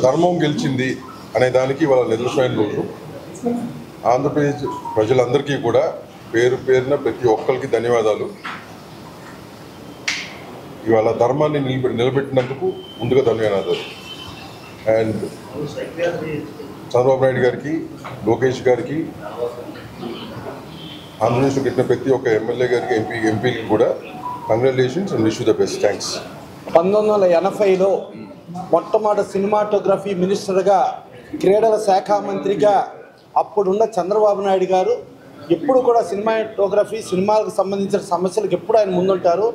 ధర్మం గెలిచింది అనే దానికి వాళ్ళ నిదర్శనమైన రోజు. ఆంధ్రప్రదేశ్ ప్రజలందరికీ కూడా పేరు పేరున ప్రతి ఒక్కరికి ధన్యవాదాలు. ఇవాళ ధర్మాన్ని నిలబెట్టినందుకు ముందుగా ధన్యవాదాలు. అండ్ చంద్రబాబు నాయుడు గారికి, లోకేష్ గారికి, ఆంధ్రప్రదేశ్లో పెట్టిన ప్రతి ఒక్క ఎమ్మెల్యే గారికి, ఎంపీకి కూడా congratulations and wish you the best. Thanks. 1980లో మొట్టమొదటి సినిమాటోగ్రఫీ మినిస్టర్గా, క్రీడల శాఖ మంత్రిగా అప్పుడున్న చంద్రబాబు నాయుడు గారు ఎప్పుడు కూడా సినిమాటోగ్రఫీ, సినిమాలకు సంబంధించిన సమస్యలకు ఎప్పుడు ఆయన ముందుంటారు.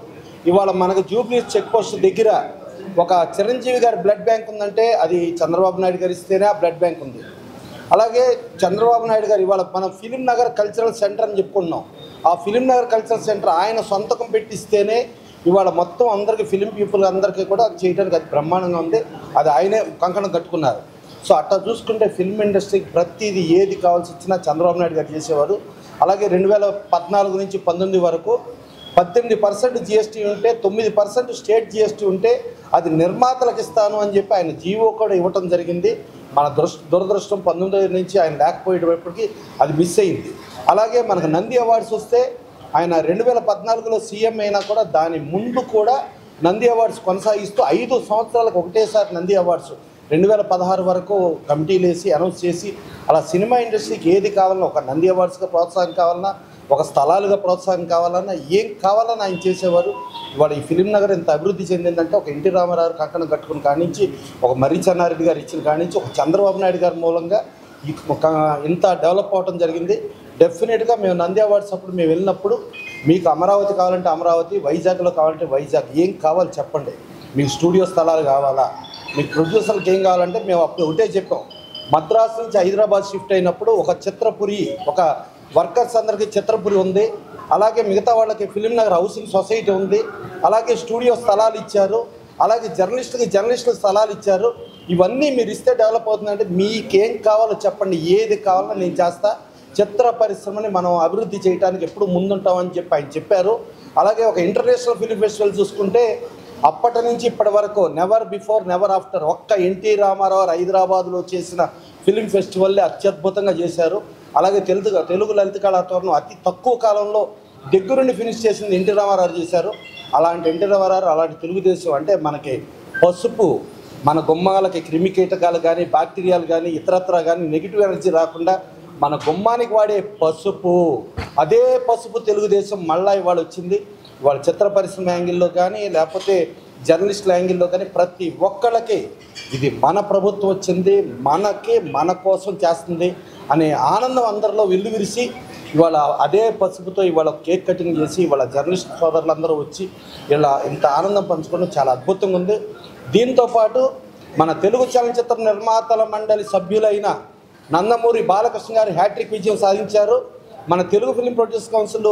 ఇవాళ మనకు జూబ్లీ చెక్ పోస్ట్ దగ్గర ఒక చిరంజీవి గారి బ్లడ్ బ్యాంక్ ఉందంటే అది చంద్రబాబు నాయుడు గారు ఇస్తేనే ఆ బ్లడ్ బ్యాంక్ ఉంది. అలాగే చంద్రబాబు నాయుడు గారు ఇవాళ మనం ఫిలిం నగర్ కల్చరల్ సెంటర్ అని చెప్పుకున్నాం. ఆ ఫిలిం నగర్ కల్చరల్ సెంటర్ ఆయన సొంతకం పెట్టిస్తేనే ఇవాళ మొత్తం అందరికీ ఫిలిం పీపుల్ అందరికీ కూడా చేయడానికి అది బ్రహ్మాండంగా ఉంది. అది ఆయనే కంకణం కట్టుకున్నారు. సో అట్లా చూసుకుంటే ఫిల్మ్ ఇండస్ట్రీకి ప్రతిదీ ఏది కావాల్సి వచ్చినా చంద్రబాబు నాయుడు గారు చేసేవారు. అలాగే 2014 నుంచి 19 వరకు 18% జిఎస్టీ ఉంటే 9% స్టేట్ జిఎస్టీ ఉంటే అది నిర్మాతలకు ఇస్తాను అని చెప్పి ఆయన జీవో కూడా ఇవ్వటం జరిగింది. మన దురదృష్టం 19 నుంచి ఆయన లేకపోయేటప్పటికి అది మిస్ అయింది. అలాగే మనకు నంది అవార్డ్స్ వస్తే ఆయన 2014లో సీఎం అయినా కూడా దాని ముందు కూడా నంది అవార్డ్స్ కొనసాగిస్తూ 5 సంవత్సరాలకు ఒకటేసారి నంది అవార్డ్స్ 2016 వరకు కమిటీలు వేసి అనౌన్స్ చేసి అలా సినిమా ఇండస్ట్రీకి ఏది కావాలన్నా, ఒక నంది అవార్డ్స్గా ప్రోత్సాహం కావాలన్నా, ఒక స్థలాలుగా ప్రోత్సాహం కావాలన్నా, ఏం కావాలన్నా ఆయన చేసేవారు. ఇవాళ ఈ ఫిలిం నగర్ ఇంత అభివృద్ధి చెందిందంటే ఒక ఎన్టీ రామారావు కంకణం కట్టుకుని కానించి, ఒక మర్రి చెన్నారెడ్డి గారు ఇచ్చిన కానించి, ఒక చంద్రబాబు నాయుడు గారి మూలంగా ఇంత డెవలప్ అవడం జరిగింది. డెఫినెట్గా మేము నంది అవార్డ్స్ అప్పుడు మేము వెళ్ళినప్పుడు మీకు అమరావతి కావాలంటే అమరావతి, వైజాగ్లో కావాలంటే వైజాగ్, ఏం కావాలి చెప్పండి. మీకు స్టూడియో స్థలాలు కావాలా, మీకు ప్రొడ్యూసర్కి ఏం కావాలంటే మేము అప్పుడు ఒకటే చెప్పాం. మద్రాసు నుంచి హైదరాబాద్ షిఫ్ట్ అయినప్పుడు ఒక చిత్రపురి, ఒక వర్కర్స్ అందరికీ చిత్రపురి ఉంది. అలాగే మిగతా వాళ్ళకి ఫిలిం నగర్ హౌసింగ్ సొసైటీ ఉంది. అలాగే స్టూడియో స్థలాలు ఇచ్చారు. అలాగే జర్నలిస్టులకు స్థలాలు ఇచ్చారు. ఇవన్నీ మీరు ఇస్తే డెవలప్ అవుతుందంటే మీకేం కావాలో చెప్పండి, ఏది కావాలో నేను చేస్తా. చిత్ర పరిశ్రమని మనం అభివృద్ధి చేయడానికి ఎప్పుడు ముందుంటామని చెప్పి ఆయన చెప్పారు. అలాగే ఒక ఇంటర్నేషనల్ ఫిలిం ఫెస్టివల్ చూసుకుంటే అప్పటి నుంచి ఇప్పటి వరకు నెవర్ బిఫోర్ నెవర్ ఆఫ్టర్ ఒక్క ఎన్టీ రామారావు హైదరాబాద్లో చేసిన ఫిలిం ఫెస్టివల్లే అత్యద్భుతంగా చేశారు. అలాగే తెలుగు లలిత కళాతోరణం అతి తక్కువ కాలంలో దగ్గరుండి ఫినిష్ చేసింది ఎన్టీ రామారావు చేశారు. అలాంటి ఎన్టీ రామారావు, అలాంటి తెలుగుదేశం అంటే మనకి పసుపు, మన గుమ్మాలకి క్రిమి కీటకాలు కానీ, బ్యాక్టీరియాలు కానీ, ఇతరత్ర కానీ నెగిటివ్ ఎనర్జీ రాకుండా మన గుమ్మానికి వాడే పసుపు, అదే పసుపు తెలుగుదేశం మళ్ళా ఇవాళ వచ్చింది. ఇవాళ చిత్ర పరిశ్రమ యాంగిల్లో కానీ, లేకపోతే జర్నలిస్టుల యాంగిల్లో కానీ ప్రతి ఒక్కళ్ళకి ఇది మన ప్రభుత్వం వచ్చింది, మన కోసం చేస్తుంది అనే ఆనందం అందరిలో వెల్లువిరిసి ఇవాళ అదే పసుపుతో ఇవాళ కేక్ కటింగ్ చేసి ఇవాళ జర్నలిస్ట్ సోదరులందరూ వచ్చి ఇలా ఇంత ఆనందం పంచుకోవడం చాలా అద్భుతంగా ఉంది. దీంతోపాటు మన తెలుగు చలనచిత్ర నిర్మాతల మండలి సభ్యులైన నందమూరి బాలకృష్ణ గారు హ్యాట్రిక్ విజయం సాధించారు. మన తెలుగు ఫిలిం ప్రొడ్యూసర్ కౌన్సిల్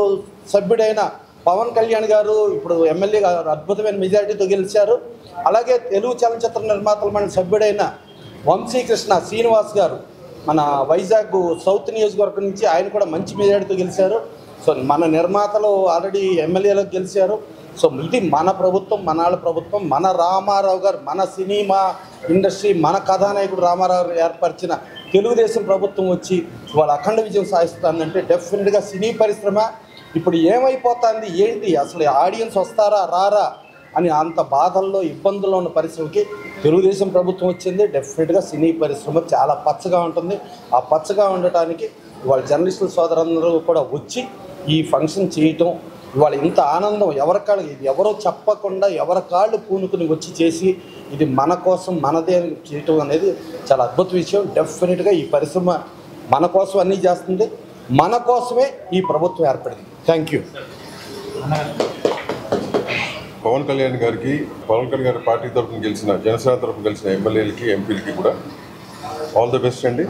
సభ్యుడైన పవన్ కళ్యాణ్ గారు ఇప్పుడు ఎమ్మెల్యే గారు అద్భుతమైన మెజారిటీతో గెలిచారు. అలాగే తెలుగు చలనచిత్ర నిర్మాతల మండలి సభ్యుడైన వంశీకృష్ణ శ్రీనివాస్ గారు మన వైజాగ్ సౌత్ నియోజకవర్గం నుంచి ఆయన కూడా మంచి మెజారిటీతో గెలిచారు. సో మన నిర్మాతలు ఆల్రెడీ ఎమ్మెల్యేలకు గెలిచారు. సో ఇది మన ప్రభుత్వం, మనాళ్ళ ప్రభుత్వం, మన రామారావు గారు, మన సినిమా ఇండస్ట్రీ, మన కథానాయకుడు రామారావు ఏర్పరిచిన తెలుగుదేశం ప్రభుత్వం వచ్చి వాళ్ళ అఖండ విజయం సాధిస్తుందంటే డెఫినెట్గా సినీ పరిశ్రమ ఇప్పుడు ఏమైపోతుంది, ఏంటి అసలు ఆడియన్స్ వస్తారా రారా అని అంత బాధల్లో ఇబ్బందుల్లో ఉన్న పరిశ్రమకి తెలుగుదేశం ప్రభుత్వం వచ్చింది. డెఫినెట్గా సినీ పరిశ్రమ చాలా పచ్చగా ఉంటుంది. ఆ పచ్చగా ఉండటానికి వాళ్ళ జర్నలిస్టుల సోదరులందరూ కూడా వచ్చి ఈ ఫంక్షన్ చేయటం, ఇవాళ ఇంత ఆనందం ఎవరికాళ్ళు ఇది ఎవరో చెప్పకుండా ఎవరి కాళ్ళు పూనుకుని వచ్చి చేసి ఇది మన కోసం మనదే చేయటం అనేది చాలా అద్భుత విషయం. డెఫినెట్గా ఈ పరిశ్రమ మన కోసం అన్నీ చేస్తుంది, మన కోసమే ఈ ప్రభుత్వం ఏర్పడింది. Thank you. పవన్ కళ్యాణ్ గారి పార్టీ తరఫున గెలిచిన, జనసేన తరఫున గెలిచిన ఎమ్మెల్యేలకి, ఎంపీలకి కూడా ఆల్ ద బెస్ట్ అండి.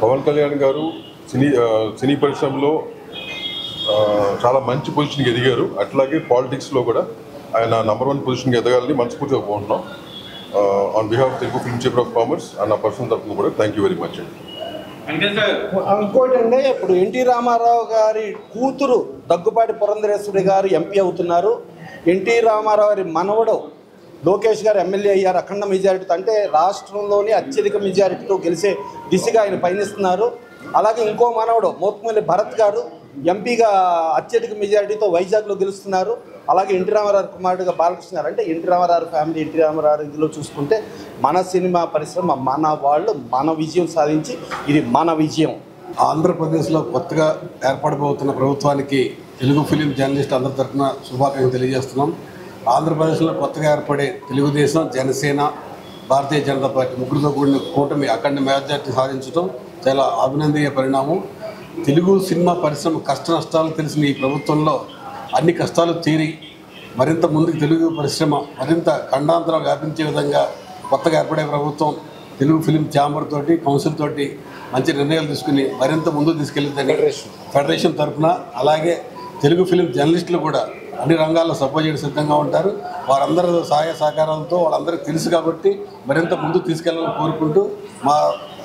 పవన్ కళ్యాణ్ గారు సినీ పరిశ్రమలో చాలా మంచి పొజిషన్కి ఎదిగారు. అట్లాగే పాలిటిక్స్లో కూడా ఆయన నంబర్ 1 పొజిషన్కి ఎదగాలని మనస్ఫూర్తిగా కోరుతున్నాం. On behalf Telugu film chamber of commerce and నా పర్సనల్ తరఫున కూడా థ్యాంక్ యూ వెరీ మచ్ అండి. ఇంకోటి అండి, ఇప్పుడు ఎన్టీ రామారావు గారి కూతురు దగ్గుపాటి పురంధరేశ్వరి గారు ఎంపీ అవుతున్నారు. ఎన్టీ రామారావు గారి మనవడు లోకేష్ గారు ఎమ్మెల్యే అయ్యారు అఖండ మెజారిటీతో, అంటే రాష్ట్రంలోని అత్యధిక మెజారిటీతో గెలిచే దిశగా ఆయన పయనిస్తున్నారు. అలాగే ఇంకో మనవడు మోత్మూలి భరత్ గారు ఎంపీగా అత్యధిక మెజారిటీతో వైజాగ్లో గెలుస్తున్నారు. అలాగే ఎన్టీ రామారావు కుమారుడుగా బాలకృష్ణ గారు, అంటే ఎన్టీ రామారావు ఫ్యామిలీ, ఎన్టీ రామారావు ఇందులో చూసుకుంటే మన సినిమా పరిశ్రమ, మన వాళ్ళు మన విజయం సాధించి ఇది మన విజయం. ఆంధ్రప్రదేశ్లో కొత్తగా ఏర్పడబోతున్న ప్రభుత్వానికి తెలుగు ఫిలిం జర్నలిస్ట్ అందరి తరఫున శుభాకాంక్షలు తెలియజేస్తున్నాం. ఆంధ్రప్రదేశ్లో కొత్తగా ఏర్పడే తెలుగుదేశం, జనసేన, భారతీయ జనతా పార్టీ ముగ్గురితో కూడిన కూటమి అఖండ మెజారిటీ సాధించడం చాలా అభినందనీయ పరిణామం. తెలుగు సినిమా పరిశ్రమ కష్ట నష్టాలు తెలిసిన ఈ ప్రభుత్వంలో అన్ని కష్టాలు తీరి మరింత ముందుకు తెలుగు పరిశ్రమ మరింత ఖండాంతరం వ్యాపించే విధంగా కొత్తగా ఏర్పడే ప్రభుత్వం తెలుగు ఫిలిం ఛాంబర్ తోటి, కౌన్సిల్ తోటి మంచి నిర్ణయాలు తీసుకుని మరింత ముందుకు తీసుకెళ్తుందని ఫెడరేషన్ తరఫున, అలాగే తెలుగు ఫిలిం జర్నలిస్టులు కూడా అన్ని రంగాల్లో సపోర్ట్ చేయడం సిద్ధంగా ఉంటారు. వారందరూ సహాయ సహకారాలతో వాళ్ళందరికీ తెలుసు కాబట్టి మరింత ముందుకు తీసుకెళ్లాలని కోరుకుంటూ మా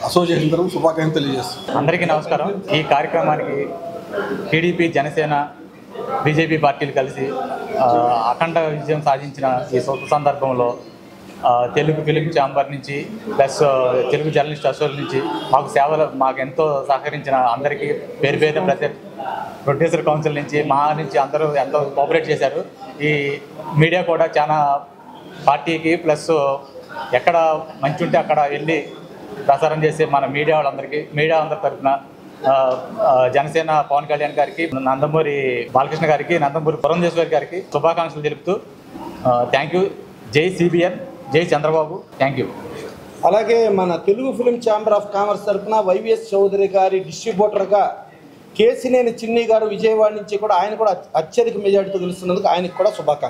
అసోసియేషన్ తరఫున శుభాకాంక్షలు తెలియజేస్తాం. అందరికీ నమస్కారం. ఈ కార్యక్రమానికి టీడీపీ, జనసేన, బీజేపీ పార్టీలు కలిసి అఖండ విజయం సాధించిన ఈ శుభ సందర్భంలో తెలుగు ఫిలిం ఛాంబర్ నుంచి ప్లస్ తెలుగు జర్నలిస్ట్ అసోసియేషన్ నుంచి మాకు ఎంతో సహకరించిన అందరికీ పేరు పేరున ప్రతి ప్రొడ్యూసర్ కౌన్సిల్ నుంచి నుంచి అందరూ ఎంతో కోఆపరేట్ చేశారు. ఈ మీడియా కూడా చాలా పార్టీకి ప్లస్ ఎక్కడ మంచి ఉంటే అక్కడ వెళ్ళి ప్రసారం చేసే మన మీడియా అందరి తరఫున జనసేన పవన్ కళ్యాణ్ గారికి, నందమూరి బాలకృష్ణ గారికి, నందమూరి పురంధేశ్వరి గారికి శుభాకాంక్షలు తెలుపుతూ థ్యాంక్ యూ. జై సిబిఎన్, జై చంద్రబాబు, థ్యాంక్ యూ. అలాగే మన Telugu film chamber of commerce తరఫున వైవిఎస్ చౌదరి గారి డిస్ట్రిబ్యూటర్గా కేసినేని చిన్ని గారు విజయవాడ నుంచి కూడా ఆయన కూడా అత్యధిక మెజార్టీతో గెలుస్తున్నందుకు ఆయనకు కూడా శుభాకాంక్షలు.